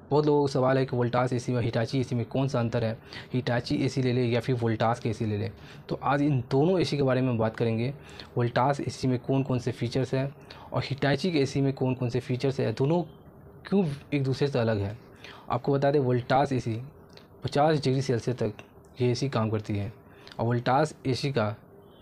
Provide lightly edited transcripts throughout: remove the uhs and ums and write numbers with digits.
बहुत लोगों को सवाल है कि वोल्टास एसी और हिटाची एसी में कौन सा अंतर है, हिटाची एसी ले ले या फिर वोल्टास के एसी ले ले। तो आज इन दोनों एसी के बारे में बात करेंगे। वोल्टास एसी में कौन कौन से फीचर्स हैं और हिटाची के एसी में कौन कौन से फीचर्स हैं, दोनों क्यों एक दूसरे से अलग है। आपको बता दें, वोल्टास एसी 50 डिग्री सेल्सियस तक ये एसी काम करती है और वोल्टास एसी का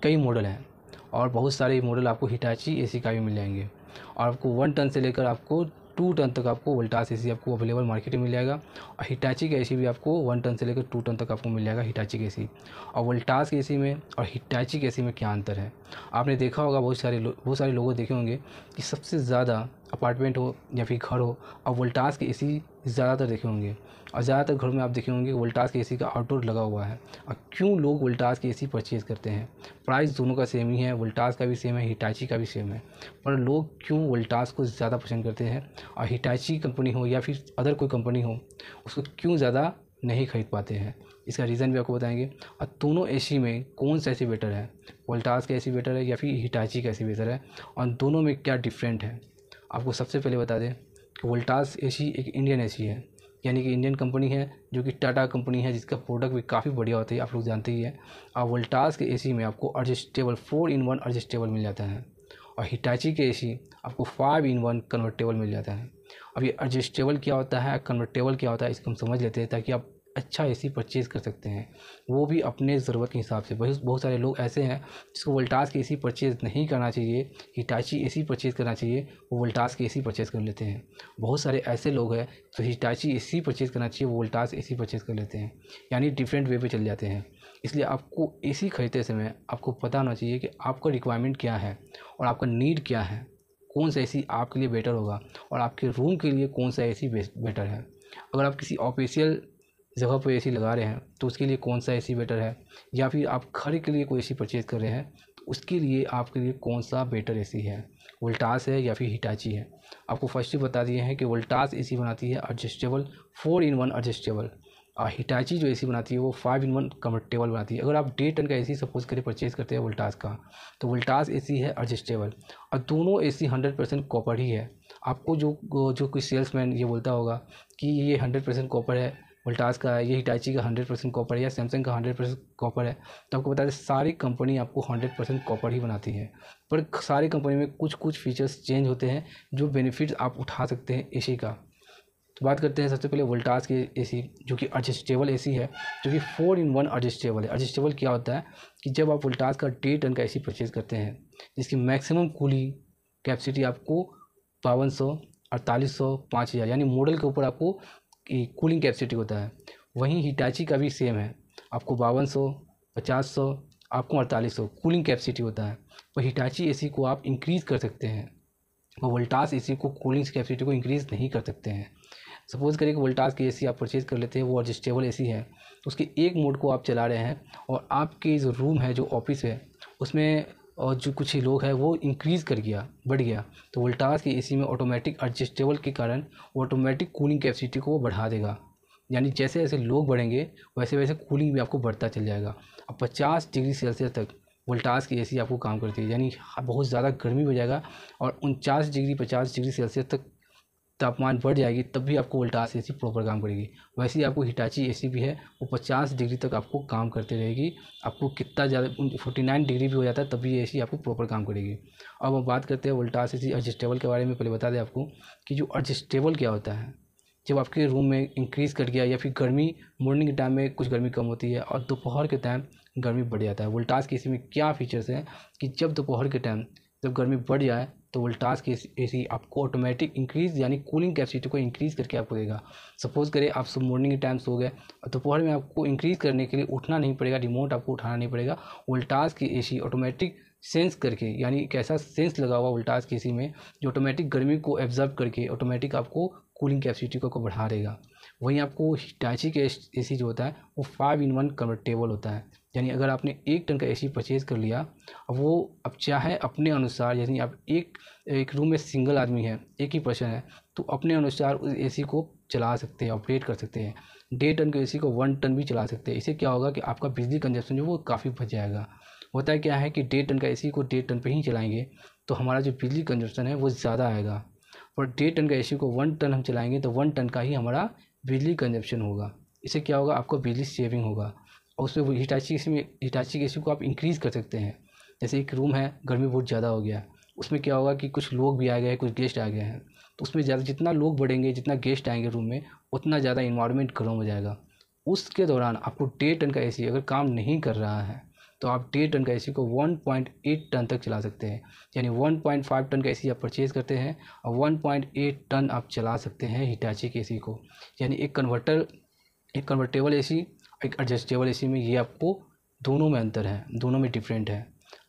कई मॉडल हैं और बहुत सारे मॉडल आपको हिटाची एसी का भी मिल जाएंगे। और आपको 1 टन से लेकर आपको 2 टन तक आपको वोल्टास एसी आपको अवेलेबल मार्केट में मिल जाएगा। और हिटाची का एसी भी आपको 1 टन से लेकर 2 टन तक आपको मिल जाएगा हिटाची का एसी। और वोल्टास के एसी में और हिटाची के एसी में क्या अंतर है, आपने देखा होगा, बहुत सारे लोग देखे होंगे कि सबसे ज़्यादा अपार्टमेंट हो या फिर घर हो और वोल्टास के एसी ज़्यादातर देखे होंगे। और ज़्यादातर घरों में आप देखे होंगे वोल्टास के एसी का आउटडोर लगा हुआ है। और क्यों लोग वोल्टास के एसी परचेज़ करते हैं, प्राइस दोनों का सेम ही है, वोल्टास का भी सेम है, हिटाची का भी सेम है, पर लोग क्यों वोल्टास को ज़्यादा पसंद करते हैं और हिटाची कंपनी हो या फिर अदर कोई कंपनी हो उसको क्यों ज़्यादा नहीं खरीद पाते हैं, इसका रीज़न भी आपको बताएंगे। और दोनों एसी में कौन सा एसी बेटर है, वोल्टास का एसी बेटर है या फिर हिटाची का एसी बेटर है, और दोनों में क्या डिफरेंट है। आपको सबसे पहले बता दें कि वोल्टास एसी एक इंडियन एसी है, यानी कि इंडियन कंपनी है जो कि टाटा कंपनी है, जिसका प्रोडक्ट भी काफ़ी बढ़िया होता है, आप लोग जानते ही हैं। और वोल्टास के एसी में आपको एडजस्टेबल 4-in-1 एडजस्टेबल मिल जाता है और हिटाची के एसी आपको 5-in-1 कन्वर्टेबल मिल जाता है। अब ये एडजस्टेबल क्या होता है, कन्वर्टेबल क्या होता है, इसको हम समझ लेते हैं ताकि आप अच्छा एसी परचेज़ कर सकते हैं, वो भी अपने ज़रूरत के हिसाब से। बहुत सारे लोग ऐसे हैं जिसको वोल्टास के एसी परचेज़ नहीं करना चाहिए, हिटाची एसी परचेज़ करना चाहिए, वो वोल्टास के एसी परचेज़ कर लेते हैं। बहुत सारे ऐसे लोग हैं तो हिटाची एसी परचेज़ करना चाहिए, वो वोल्टास एसी परचेज़ कर लेते हैं, यानी डिफरेंट वे पे चल जाते हैं। इसलिए आपको एसी खरीदते समय आपको पता होना चाहिए कि आपका रिक्वायरमेंट क्या है और आपका नीड क्या है, कौन सा एसी आपके लिए बेटर होगा और आपके रूम के लिए कौन सा एसी बेटर है। अगर आप किसी ऑफिशियल जगह पर एसी लगा रहे हैं तो उसके लिए कौन सा एसी बेटर है, या फिर आप घर के लिए कोई एसी परचेज़ कर रहे हैं तो उसके लिए आपके लिए कौन सा बेटर एसी है, वोल्टास है या फिर हिटाची है। आपको फर्स्ट ही बता दिए हैं कि वोल्टास एसी बनाती है एडजस्टेबल 4-in-1 एडजस्टेबल, और हिटाची जो एसी बनाती है वो 5-in-1 कन्वर्टेबल बनाती है। अगर आप 1.5 टन का एसी सपोज करें परचेज़ करते हैं वोल्टास का, तो वोल्टास एसी है एडजस्टेबल और दोनों एसी 100% कॉपर ही है। आपको जो कोई सेल्समैन ये बोलता होगा कि ये 100% कॉपर है, वोल्टास का है, ये हिटाची का 100% कॉपर है या सैमसंग का 100% कॉपर है, तो आपको बता दें सारी कंपनी आपको 100% कॉपर ही बनाती है। पर सारी कंपनी में कुछ कुछ फीचर्स चेंज होते हैं जो बेनिफिट्स आप उठा सकते हैं एसी का। तो बात करते हैं सबसे पहले वोल्टास के एसी जो कि एडजस्टेबल एसी है, जो कि 4-in-1 एडजस्टेबल है। एडजस्टेबल क्या होता है कि जब आप वोल्टास का 1.5 टन का एसी परचेज़ करते हैं जिसकी मैक्सिमम कूलिंग कैपेसिटी आपको 5200, 4800, 5000 यानी मॉडल के ऊपर आपको कूलिंग कैपेसिटी होता है। वहीं हिटाची का भी सेम है, आपको 5200, 5000, आपको 4800 कूलिंग कैपेसिटी होता है। और हिटाची एसी को आप इंक्रीज़ कर सकते हैं और वोल्टास एसी को कूलिंग कैपेसिटी को इंक्रीज़ नहीं कर सकते हैं। सपोज़ करिए कि वोल्टास की एसी आप परचेज़ कर लेते हैं, वो एडजस्टेबल एसी है, तो उसके एक मोड को आप चला रहे हैं और आपके जो रूम है, जो ऑफिस है, उसमें और जो कुछ ही लोग हैं वो इंक्रीज़ बढ़ गया, तो वोल्टास की एसी में ऑटोमेटिक एडजस्टेबल के कारण ऑटोमेटिक कूलिंग कैपेसिटी को वो बढ़ा देगा। यानी जैसे जैसे लोग बढ़ेंगे वैसे वैसे कूलिंग भी आपको बढ़ता चल जाएगा। अब 50 डिग्री सेल्सियस तक वोल्टास की एसी आपको काम करती है, यानी बहुत ज़्यादा गर्मी हो जाएगा और 49 डिग्री 50 डिग्री सेल्सियस तक तापमान बढ़ जाएगी तब भी आपको वोल्टास एसी प्रॉपर काम करेगी। वैसे ही आपको हिटाची एसी भी है, वो 50 डिग्री तक आपको काम करते रहेगी। आपको कितना ज़्यादा 49 डिग्री भी हो जाता है तब भी एसी आपको प्रॉपर काम करेगी। अब हम बात करते हैं वोल्टास एसी एडजस्टेबल के बारे में। पहले बता दें आपको कि जो एडजस्टेबल क्या होता है, जब आपके रूम में इंक्रीज़ कर गया या फिर गर्मी मॉर्निंग के टाइम में कुछ गर्मी कम होती है और दोपहर के टाइम गर्मी बढ़ जाता है। वोल्टास के एसी में क्या फीचर्स हैं कि जब दोपहर के टाइम जब गर्मी बढ़ जाए तो वोल्टास के एसी आपको ऑटोमेटिक इंक्रीज़ यानी कूलिंग कैपेसिटी को इंक्रीज़ करके आपको देगा। सपोज़ करें आप सब मॉर्निंग के टाइम सो गए और दोपहर में आपको इंक्रीज़ करने के लिए उठना नहीं पड़ेगा, रिमोट आपको उठाना नहीं पड़ेगा। वोल्टास की एसी ऑटोमेटिक सेंस करके, यानी कैसा सेंस लगा हुआ वोल्टास की एसी में जो ऑटोमेटिक गर्मी को एब्जॉर्ब करके ऑटोमेटिक आपको कूलिंग कैपेसिटी को बढ़ा देगा। वहीं आपको हिटाची के एसी जो होता है वो 5-in-1 कन्वर्टेबल होता है, यानी अगर आपने 1 टन का एसी परचेज़ कर लिया, अब वो अब चाहे अपने अनुसार, यानी आप एक रूम में सिंगल आदमी है, एक ही पर्सन है, तो अपने अनुसार उस एसी को चला सकते हैं, ऑपरेट कर सकते हैं। 1.5 टन के एसी को 1 टन भी चला सकते हैं। इससे क्या होगा कि आपका बिजली कंजप्शन जो वो काफ़ी बच जाएगा। होता है क्या है कि 1.5 टन का एसी को 1.5 टन पे ही चलाएंगे तो हमारा जो बिजली कंजप्शन है वो ज़्यादा आएगा। पर 1.5 टन का एसी को 1 टन हम चलाएंगे तो 1 टन का ही हमारा बिजली कंजप्शन होगा। इससे क्या होगा, आपको बिजली सेविंग होगा। और उसमें हिटाची के एसी को आप इंक्रीज़ कर सकते हैं। जैसे एक रूम है, गर्मी बहुत ज़्यादा हो गया, उसमें क्या होगा कि कुछ लोग भी आ गए हैं, कुछ गेस्ट आ गए हैं, तो उसमें ज़्यादा जितना लोग बढ़ेंगे, जितना गेस्ट आएंगे रूम में, उतना ज़्यादा इन्वायरमेंट गर्म हो जाएगा। उसके दौरान आपको 1.5 टन का एसी अगर काम नहीं कर रहा है तो आप 1.5 टन का एसी को 1.8 टन तक चला सकते हैं। यानी 1.5 टन का एसी आप परचेज़ करते हैं और 1.8 टन आप चला सकते हैं हिटाची के एसी को। यानी एक कन्वर्टेबल एसी, एक एडजस्टेबल एसी में ये आपको दोनों में अंतर है, दोनों में डिफरेंट है।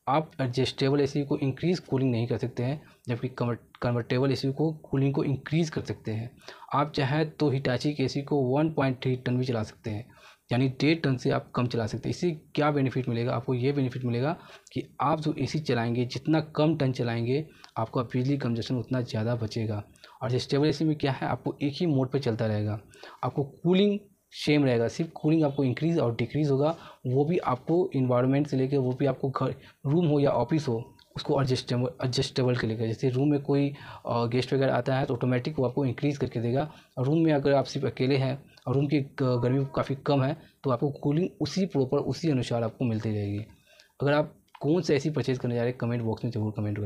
आप एडजस्टेबल एसी को इंक्रीज़ कूलिंग नहीं कर सकते हैं, जबकि कन्वर्टेबल एसी को कूलिंग को इंक्रीज़ कर सकते हैं। आप चाहें तो हिटाची के एसी को 1.3 टन भी चला सकते हैं, यानी 1.5 टन से आप कम चला सकते हैं। इससे क्या बेनिफिट मिलेगा आपको, ये बेनिफिट मिलेगा कि आप जो एसी चलाएंगे, जितना कम टन चलाएंगे, आपका बिजली कंजप्शन उतना ज़्यादा बचेगा। और एडजस्टेबल एसी में क्या है, आपको एक ही मोड पर चलता रहेगा, आपको कूलिंग सेम रहेगा, सिर्फ कूलिंग आपको इंक्रीज़ और डिक्रीज़ होगा। वो भी आपको इन्वायरमेंट से लेकर, वो भी आपको घर, रूम हो या ऑफिस हो, उसको एडजस्टेबल के लेकर। जैसे रूम में कोई गेस्ट वगैरह आता है तो ऑटोमेटिक वो आपको इंक्रीज़ करके देगा। और रूम में अगर आप सिर्फ अकेले हैं और रूम की गर्मी काफ़ी कम है तो आपको कूलिंग उसी प्रॉपर, उसी अनुसार आपको मिलती रहेगी। अगर आप कौन सा एसी परचेज़ करने जा रहे हैं, कमेंट बॉक्स में ज़रूर कमेंट करें।